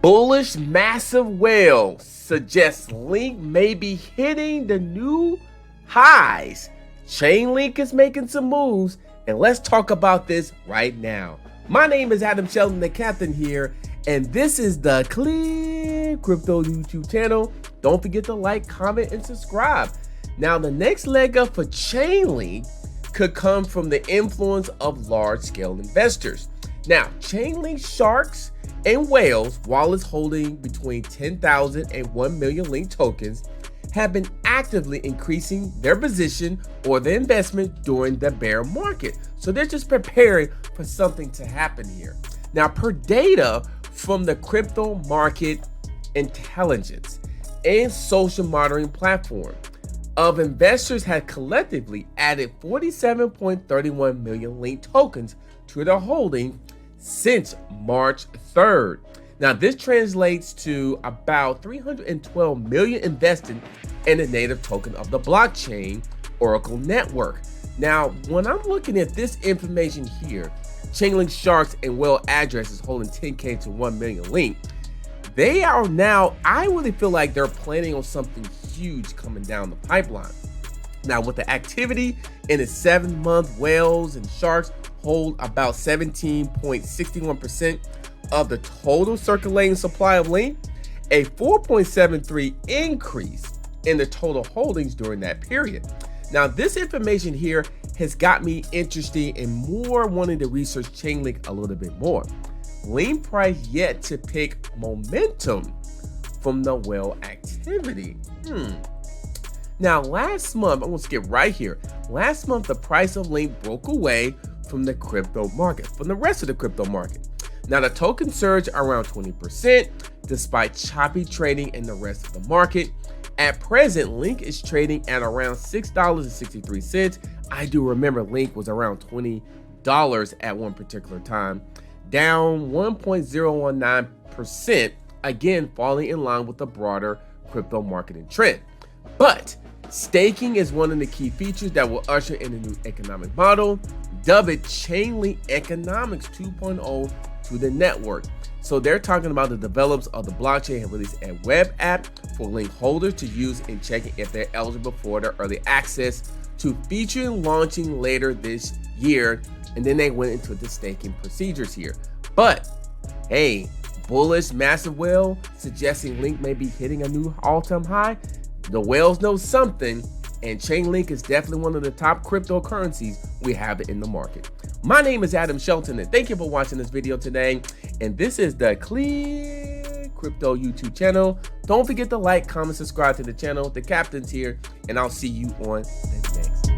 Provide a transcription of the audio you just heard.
Bullish massive whale suggests Link may be hitting the new highs. Chainlink is making some moves, and let's talk about this right now. My name is Adam Shelton, the captain here, and this is the ClearCryptos YouTube channel. Don't forget to like, comment, and subscribe. Now, the next leg up for Chainlink could come from the influence of large-scale investors. Now, Chainlink sharks and whales, while it's holding between 10,000 and 1 million Link tokens, have been actively increasing their position or their investment during the bear market. So they're just preparing for something to happen here. Now, per data from the crypto market intelligence and social monitoring platform, of investors had collectively added 47.31 million Link tokens to their holding since March 3rd. Now, this translates to about 312 million invested in the native token of the blockchain Oracle network. Now, when I'm looking at this information here, Chainlink sharks and whale addresses holding 10K to 1 million Link, they are now, I really feel like they're planning on something huge coming down the pipeline. Now, with the activity in the 7-month, whales and sharks hold about 17.61% of the total circulating supply of Link, a 4.73 increase in the total holdings during that period. Now, this information here has got me interested in more wanting to research Chainlink a little bit more. Link price yet to pick momentum from the whale activity. Now, last month, I'm gonna skip right here. Last month, the price of Link broke away from the crypto market, from the rest of the crypto market. Now, the token surged around 20% despite choppy trading in the rest of the market. At present, Link is trading at around $6.63. I do remember Link was around $20 at one particular time, down 1.019%, again falling in line with the broader crypto marketing trend. But staking is one of the key features that will usher in a new economic model, dubbed Chainlink Economics 2.0 to the network. So they're talking about the developers of the blockchain have released a web app for Link holders to use in checking if they're eligible for the early access to featuring launching later this year. And then they went into the staking procedures here. But hey, bullish massive whale suggesting Link may be hitting a new all-time high. The whales know something, and Chainlink is definitely one of the top cryptocurrencies we have in the market. My name is Adam Shelton, and thank you for watching this video today. And this is the ClearCryptos YouTube channel. Don't forget to like, comment, subscribe to the channel. The captain's here, and I'll see you on the next